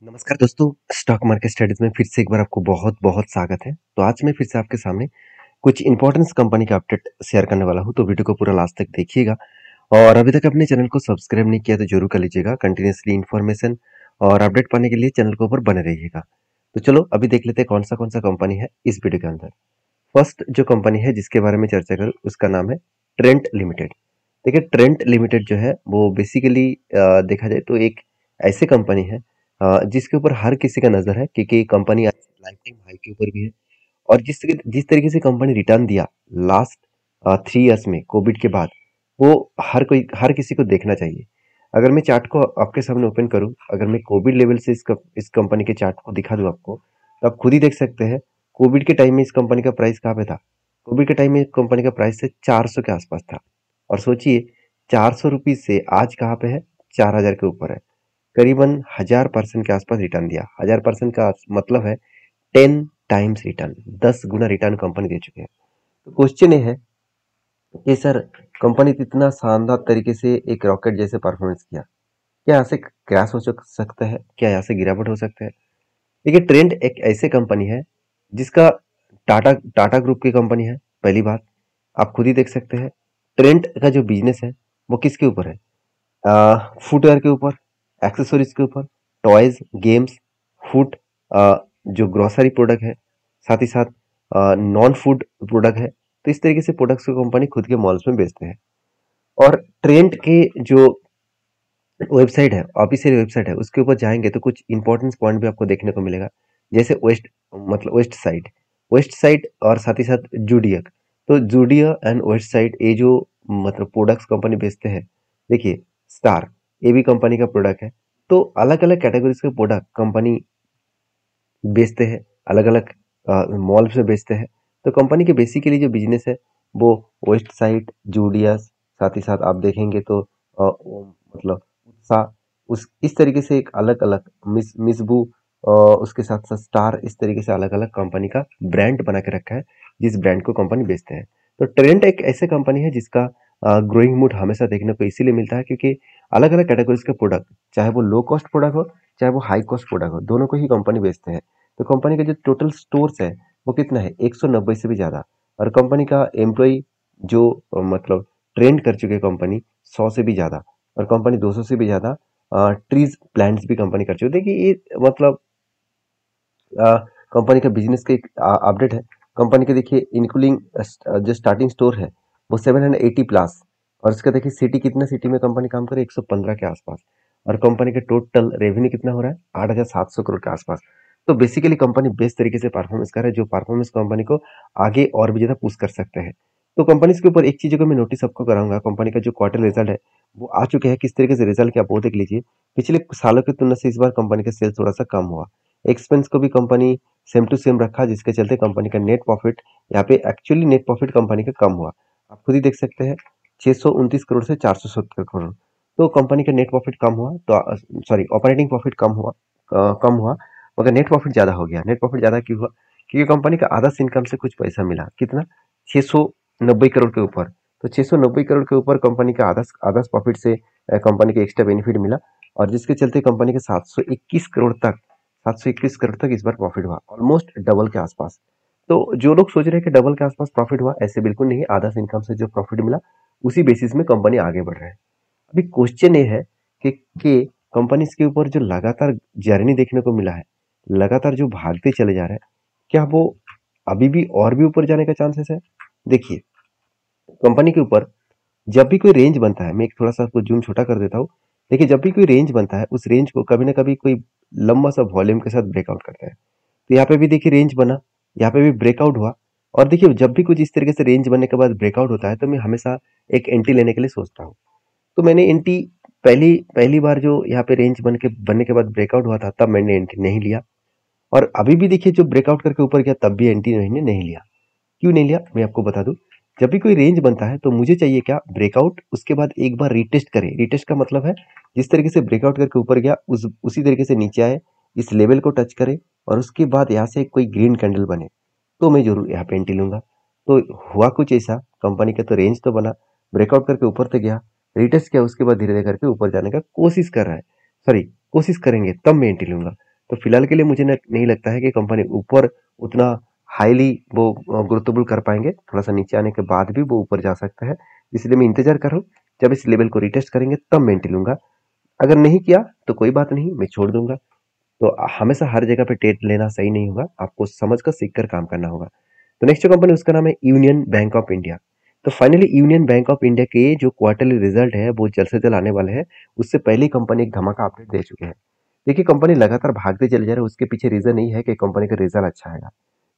नमस्कार दोस्तों, stock market studies में फिर से एक बार आपको बहुत बहुत स्वागत है। तो आज मैं फिर से आपके सामने कुछ इंपॉर्टेंस कंपनी का अपडेट शेयर करने वाला हूं, तो वीडियो को पूरा लास्ट तक देखिएगा। और अभी तक अपने चैनल को सब्सक्राइब नहीं किया तो जरूर कर लीजिएगा। कंटिन्यूसली इन्फॉर्मेशन और अपडेट पाने के लिए चैनल के ऊपर बने रहिएगा। तो चलो अभी देख लेते हैं कौन सा कंपनी है इस वीडियो के अंदर। फर्स्ट जो कंपनी है जिसके बारे में चर्चा करूँ उसका नाम है ट्रेंट लिमिटेड। देखिए ट्रेंट लिमिटेड जो है वो बेसिकली देखा जाए तो एक ऐसी कंपनी है जिसके ऊपर हर किसी का नजर है, क्योंकि कंपनी आज लाइफ टाइम हाई के ऊपर भी है। और जिस तरीके से कंपनी रिटर्न दिया लास्ट 3 इयर्स में कोविड के बाद, वो हर किसी को देखना चाहिए। अगर मैं चार्ट को आपके सामने ओपन करूं, अगर मैं कोविड लेवल से इस कंपनी के चार्ट को दिखा दूं आपको, तो आप खुद ही देख सकते हैं कोविड के टाइम में इस कंपनी का प्राइस कहाँ पे था। कोविड के टाइम में कंपनी का प्राइस से 400 के आसपास था। और सोचिए 400 रुपीज से आज कहाँ पे है, 4000 के ऊपर है। करीबन 1000% के आसपास रिटर्न दिया। 1000% का मतलब है 10 टाइम्स रिटर्न, 10 गुना रिटर्न कंपनी दे चुके हैं। तो क्वेश्चन ये है कि सर कंपनी इतना शानदार तरीके से एक रॉकेट जैसे परफॉर्मेंस किया, क्या यहाँ से क्रैश हो सकता है, क्या यहाँ से गिरावट हो सकता है? देखिए ट्रेंड एक ऐसे कंपनी है जिसका टाटा टाटा ग्रुप की कंपनी है। पहली बात आप खुद ही देख सकते हैं ट्रेंड का जो बिजनेस है वो किसके ऊपर है, फुटवेयर के ऊपर, एक्सेसरीज के ऊपर, टॉयज, गेम्स, फूड, जो ग्रोसरी प्रोडक्ट है, साथ ही साथ नॉन फूड प्रोडक्ट है। तो इस तरीके से प्रोडक्ट्स को कंपनी खुद के मॉल्स में बेचते हैं। और ट्रेंड के जो वेबसाइट है, ऑफिशियल वेबसाइट है, उसके ऊपर जाएंगे तो कुछ इंपॉर्टेंट पॉइंट भी आपको देखने को मिलेगा। जैसे वेस्ट साइड और साथ ही साथ जूडियक। तो जूडिया एंड वेस्ट साइड ये जो प्रोडक्ट्स कंपनी बेचते हैं। देखिए स्टार ये भी कंपनी का प्रोडक्ट है। तो अलग अलग कैटेगरीज के प्रोडक्ट कंपनी बेचते हैं, अलग अलग मॉल्स में बेचते हैं। तो कंपनी के बेसिकली जो बिजनेस है वो वेस्ट साइड, जूडियस, साथ ही साथ आप देखेंगे तो वो उत्साह, उस इस तरीके से एक अलग अलग मिसबू, उसके साथ साथ स्टार, इस तरीके से अलग अलग कंपनी का ब्रांड बना के रखा है जिस ब्रांड को कंपनी बेचते हैं। तो ट्रेंड एक ऐसे कंपनी है जिसका ग्रोइंग मूड हमेशा देखने को इसीलिए मिलता है क्योंकि अलग अलग कैटेगरीज के प्रोडक्ट, चाहे वो लो कॉस्ट प्रोडक्ट हो चाहे वो हाई कॉस्ट प्रोडक्ट हो, दोनों को ही कंपनी बेचते हैं। तो कंपनी का जो टोटल स्टोर्स है वो कितना है, 190 से भी ज़्यादा। और कंपनी का एम्प्लॉय जो ट्रेंड कर चुके हैं कंपनी 100 से भी ज़्यादा। और कंपनी 200 से भी ज़्यादा ट्रीज प्लांट्स भी कंपनी कर चुकी है। देखिए ये कंपनी का बिजनेस का एक अपडेट है। कंपनी के देखिए इंक्लूडिंग जो स्टार्टिंग स्टोर है वो 780 प्लस। और इसका देखिए सिटी, कितना सिटी में कंपनी काम करे, 115 के आसपास। और कंपनी का टोटल रेवेन्यू कितना हो रहा है, 8700 करोड़ के आसपास। तो बेसिकली कंपनी बेस्ट तरीके से परफॉर्मेंस कर रहा है, जो परफॉर्मेंस कंपनी को आगे और भी ज्यादा पुश कर सकते हैं। तो कंपनी के ऊपर एक चीज को मैं नोटिस आपको कराऊंगा, कंपनी का जो क्वार्टर रिजल्ट है वो आ चुके हैं। किस तरीके से रिजल्ट क्या, वो देख लीजिए। पिछले सालों की तुलना से इस बार कंपनी का सेल्स थोड़ा सा कम हुआ। एक्सपेंस को भी कंपनी सेम टू सेम रखा, जिसके चलते कंपनी का नेट प्रॉफिट, यहाँ पे एक्चुअली नेट प्रॉफिट कंपनी का कम हुआ। आप खुद ही देख सकते हैं 629 करोड़ से 470 करोड़। तो कंपनी का नेट प्रॉफिट कम हुआ, तो सॉरी ऑपरेटिंग प्रॉफिट कम हुआ, मगर नेट प्रॉफिट ज्यादा हो गया। नेट प्रॉफिट ज्यादा क्यों हुआ, क्योंकि कंपनी का अदर्स इनकम से कुछ पैसा मिला। कितना, 690 करोड़ के ऊपर। तो 690 करोड़ के ऊपर कंपनी का अदर्स अदर्स प्रॉफिट से कंपनी के एक्स्ट्रा बेनिफिट मिला। और जिसके चलते कंपनी के 721 करोड़ तक इस बार प्रॉफिट हुआ, ऑलमोस्ट डबल के आसपास। तो जो लोग सोच रहे हैं कि डबल के आसपास प्रॉफिट हुआ, ऐसे बिल्कुल नहीं। आदर्स इनकम से जो प्रॉफिट मिला उसी बेसिस में कंपनी आगे बढ़ रहा है। अभी क्वेश्चन ये है कि कंपनी के ऊपर जो लगातार जर्नी देखने को मिला है, लगातार जो भागते चले जा रहे हैं, क्या वो अभी भी और भी ऊपर जाने का चांसेस है? देखिए कंपनी के ऊपर जब भी कोई रेंज बनता है, मैं एक थोड़ा सा आपको जूम छोटा कर देता हूँ। देखिए जब भी कोई रेंज बनता है उस रेंज को कभी ना कभी कोई लंबा सा वॉल्यूम के साथ ब्रेकआउट करता है। तो यहाँ पे भी देखिए रेंज बना, यहाँ पे भी ब्रेकआउट हुआ। और देखिए जब भी कुछ इस तरीके से रेंज बनने के बाद ब्रेकआउट होता है तो मैं हमेशा एक एंट्री लेने के लिए सोचता हूँ। तो मैंने एंट्री पहली पहली बार जो यहाँ पे रेंज बनने के बाद ब्रेकआउट हुआ था तब मैंने एंट्री नहीं लिया। और अभी भी देखिए जो ब्रेकआउट करके ऊपर गया तब भी एंट्री मैंने नहीं लिया। क्यों नहीं लिया मैं आपको बता दूं। जब भी कोई रेंज बनता है तो मुझे चाहिए क्या, ब्रेकआउट, उसके बाद एक बार रीटेस्ट करे। रीटेस्ट का मतलब है जिस तरीके से ब्रेकआउट करके ऊपर गया उसी तरीके से नीचे आए, इस लेवल को टच करे और उसके बाद यहाँ से कोई ग्रीन कैंडल बने, तो मैं जरूर यहाँ पे एंट्री लूंगा। तो हुआ कुछ ऐसा, कंपनी का तो रेंज तो बना, ब्रेकआउट करके ऊपर तक गया, रिटेस्ट किया, उसके बाद धीरे धीरे करके ऊपर जाने का कोशिश कर रहा है, सॉरी कोशिश करेंगे तब मैं एंट्री लूंगा। तो फिलहाल के लिए मुझे नहीं लगता है कि कंपनी ऊपर उतना हाईली वो ग्रोथेबल कर पाएंगे। थोड़ा सा नीचे आने के बाद भी वो ऊपर जा सकता है, इसलिए मैं इंतजार कर रहा हूँ। जब इस लेवल को रिटेस्ट करेंगे तब मैं एंट्री लूंगा। अगर नहीं किया तो कोई बात नहीं, मैं छोड़ दूंगा। तो हमेशा हर जगह पे ट्रेड लेना सही नहीं होगा, आपको समझ कर सीख कर काम करना होगा। तो नेक्स्ट जो कंपनी उसका नाम है यूनियन बैंक ऑफ इंडिया। तो finally union bank of India के जो क्वार्टरली रिजल्ट है वो जल्द से जल्द आने वाले हैं। उससे पहले कंपनी एक धमाका अपडेट दे चुके हैं। देखिए कंपनी लगातार भागते चले जा रहे हैं, उसके पीछे रीजन यही है कि कंपनी का रिजल्ट अच्छा आएगा।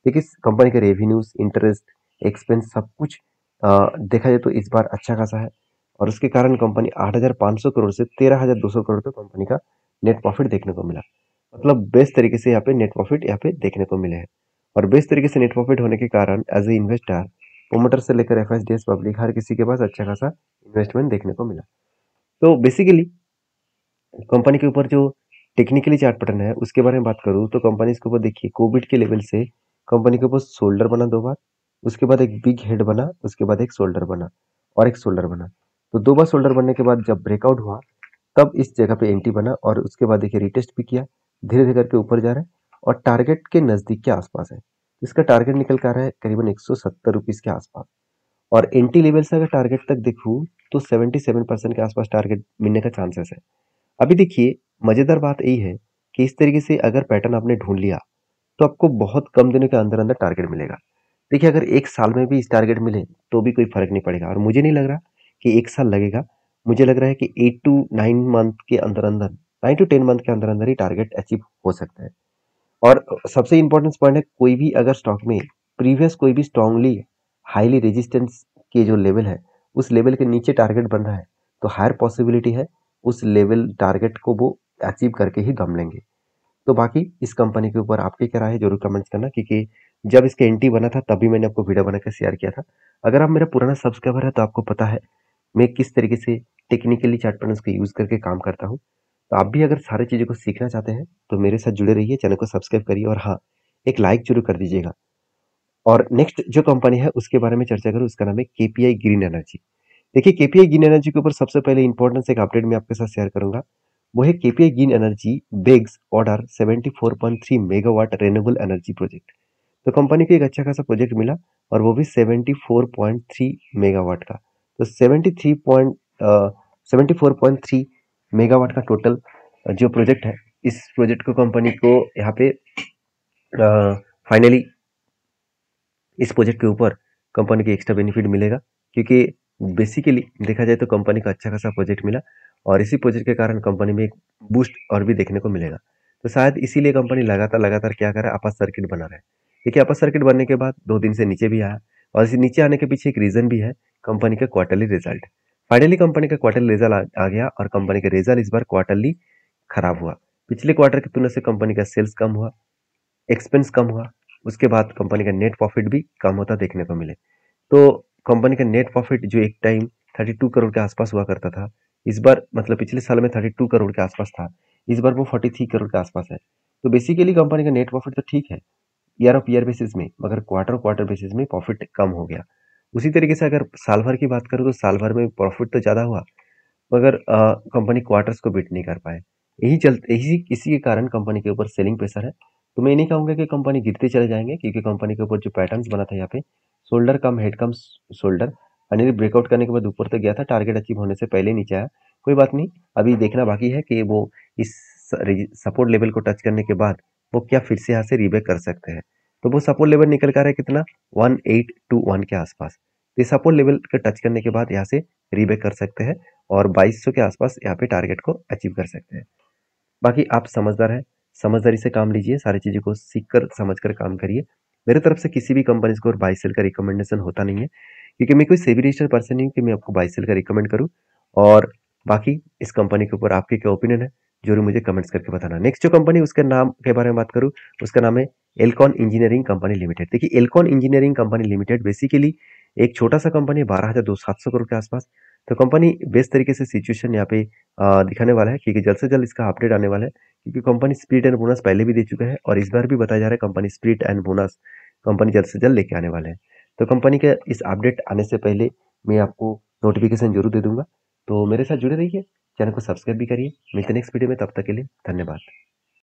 देखिए कंपनी के रेवेन्यूज, इंटरेस्ट, एक्सपेंस सब कुछ देखा जाए तो इस बार अच्छा खासा है। और उसके कारण कंपनी 8,500 करोड़ से 13,200 करोड़ तक कंपनी का नेट प्रॉफिट देखने को मिला। मतलब बेस्ट तरीके से यहाँ पे नेट प्रॉफिट यहाँ पे देखने को मिले हैं। और बेस्ट तरीके से नेट प्रॉफिट होने के कारण एज ए इन्वेस्टर, प्रोमोटर से लेकर एफएसडीएस पब्लिक हर किसी के पास अच्छा खासा इन्वेस्टमेंट देखने को मिला। तो बेसिकली कंपनी के ऊपर जो टेक्निकली चार्ट पैटर्न है उसके बारे में बात करूँ तो कंपनी इसके ऊपर देखिए कोविड के लेवल से कंपनी के ऊपर शोल्डर बना 2 बार, उसके बाद एक बिग हेड बना, उसके बाद एक शोल्डर बना और एक शोल्डर बना। तो 2 बार शोल्डर बनने के बाद जब ब्रेकआउट हुआ तब इस जगह पे एंट्री बना और उसके बाद देखिए रिटेस्ट भी किया, धीरे धीरे करके ऊपर जा रहा है और टारगेट के नजदीक के आसपास है। इसका टारगेट निकल कर आ रहा है करीबन 170 रुपीज के आसपास। और एंट्री लेवल से अगर टारगेट तक देखूँ तो 77% के आसपास टारगेट मिलने का चांसेस है। अभी देखिए मजेदार बात यही है कि इस तरीके से अगर पैटर्न आपने ढूंढ लिया तो आपको बहुत कम दिनों के अंदर अंदर टारगेट मिलेगा। देखिए अगर एक साल में भी इस टारगेट मिले तो भी कोई फर्क नहीं पड़ेगा और मुझे नहीं लग रहा कि एक साल लगेगा। मुझे लग रहा है कि 8 to 9 मंथ के अंदर अंदर, 9 to 10 मंथ के अंदर अंदर ही टारगेट अचीव हो सकता है। और सबसे इंपॉर्टेंट पॉइंट है कोई भी अगर स्टॉक में प्रीवियस कोई भी स्ट्रांगली हाईली रेजिस्टेंस के जो लेवल है उस लेवल के नीचे टारगेट बन रहा है तो हायर पॉसिबिलिटी है उस लेवल टारगेट को वो अचीव करके ही दम लेंगे। तो बाकी इस कंपनी के ऊपर आपकी क्या राय है जरूर कमेंट्स करना, क्योंकि जब इसका एंट्री बना था तभी मैंने आपको वीडियो बनाकर शेयर किया था। अगर आप मेरा पुराना सब्सक्राइबर है तो आपको पता है मैं किस तरीके से टेक्निकली चार्ट पैटर्न्स को यूज करके काम करता हूँ। तो आप भी अगर सारी चीज़ों को सीखना चाहते हैं तो मेरे साथ जुड़े रहिए, चैनल को सब्सक्राइब करिए और हाँ, एक लाइक जरूर कर दीजिएगा। और नेक्स्ट जो कंपनी है उसके बारे में चर्चा करूँ, उसका नाम है केपीआई ग्रीन एनर्जी। देखिए केपीआई ग्रीन एनर्जी के ऊपर सबसे पहले इंपॉर्टेंस एक अपडेट मैं आपके साथ शेयर करूंगा। वो है KPI green energy bags order 74.3 megawatt renewable energy project. तो कंपनी को एक अच्छा खासा प्रोजेक्ट मिला और वो भी 74.3 मेगावाट का। तो 74.3 मेगावाट का टोटल जो प्रोजेक्ट है, इस प्रोजेक्ट को कंपनी को यहाँ पे फाइनली इस प्रोजेक्ट के ऊपर कंपनी को एक्स्ट्रा बेनिफिट मिलेगा, क्योंकि बेसिकली देखा जाए तो कंपनी का अच्छा खासा प्रोजेक्ट मिला और इसी प्रोजेक्ट के कारण कंपनी में एक बूस्ट और भी देखने को मिलेगा। तो शायद इसीलिए कंपनी लगातार लगातार क्या कर रहा है, अपर सर्किट बना रहा है। देखिए अपर सर्किट बनने के बाद 2 दिन से नीचे भी आया और इस नीचे आने के पीछे एक रीजन भी है, कंपनी का क्वार्टरली रिजल्ट। फाइनली कंपनी का क्वार्टरली रिजल्ट आ गया और कंपनी का रिजल्ट इस बार क्वार्टरली खराब हुआ। पिछले क्वार्टर की तुलना से कंपनी का सेल्स कम हुआ, एक्सपेंस कम हुआ, उसके बाद कंपनी का नेट प्रॉफिट भी कम होता देखने को मिले। तो कंपनी का नेट प्रॉफिट जो एक टाइम 32 करोड़ के आसपास हुआ करता था, इस बार मतलब पिछले साल में 32 करोड़ के आसपास था, इस बार वो 43 करोड़ के आसपास है। तो बेसिकली कंपनी का नेट प्रॉफिट तो ठीक है ईयर ऑफ ईयर बेसिस में, मगर क्वार्टर क्वार्टर बेसिस में प्रॉफिट कम हो गया। उसी तरीके से अगर साल भर की बात करूँ तो साल भर में प्रॉफिट तो ज़्यादा हुआ, मगर कंपनी क्वार्टर्स को बीट नहीं कर पाए। यही इसी के कारण कंपनी के ऊपर सेलिंग प्रेशर है। तो मैं नहीं कहूंगा कि कंपनी गिरते चले जाएंगे, क्योंकि कंपनी के ऊपर जो पैटर्न्स बना था यहाँ पे शोल्डर कम हेड कम शोल्डर, फाइनली ब्रेकआउट करने के बाद ऊपर तक गया था, टारगेट अचीव होने से पहले नीचे आया। कोई बात नहीं, अभी देखना बाकी है कि वो इस सपोर्ट लेवल को टच करने के बाद वो क्या फिर से यहाँ से रीबैक कर सकते हैं। तो वो सपोर्ट लेवल निकल कर आ रहा है कितना, 1821 के आसपास। तो इस सपोर्ट लेवल को टच करने के बाद यहाँ से रीबैक कर सकते हैं और 2200 के आसपास यहाँ पे टारगेट को अचीव कर सकते हैं। बाकी आप समझदार हैं, समझदारी से काम लीजिए, सारी चीज़ों को सीख कर समझ कर काम करिए। मेरे तरफ से किसी भी कंपनी को बाई सेल का रिकमेंडेशन होता नहीं है, क्योंकि मैं कोई सेबी रजिस्टर्ड पर्सन नहीं हूँ कि मैं आपको बाई सेल का रिकमेंड करूँ। और बाकी इस कंपनी के ऊपर आपके क्या ओपिनियन है जरूर मुझे कमेंट्स करके बताना। नेक्स्ट जो कंपनी उसके नाम के बारे में बात करूँ, उसका नाम है एल्कॉन इंजीनियरिंग कंपनी लिमिटेड। देखिए Elcon engineering company limited basically एक छोटा सा कंपनी है, 12,700 करोड़ के आसपास। तो कंपनी बेस्ट तरीके से सिचुएशन यहाँ पे दिखाने वाला है, क्योंकि जल्द से जल्द इसका अपडेट आने वाला है, क्योंकि कंपनी स्प्लिट एंड बोनस पहले भी दे चुका है और इस बार भी बताया जा रहा है company split and bonus company जल्द से जल्द लेके आने वाले हैं। तो कंपनी के इस अपडेट आने से पहले मैं आपको नोटिफिकेशन जरूर दे दूंगा। तो मेरे साथ जुड़े रहिए, चैनल को सब्सक्राइब भी करिए। मिलते हैं नेक्स्ट वीडियो में, तब तक के लिए धन्यवाद।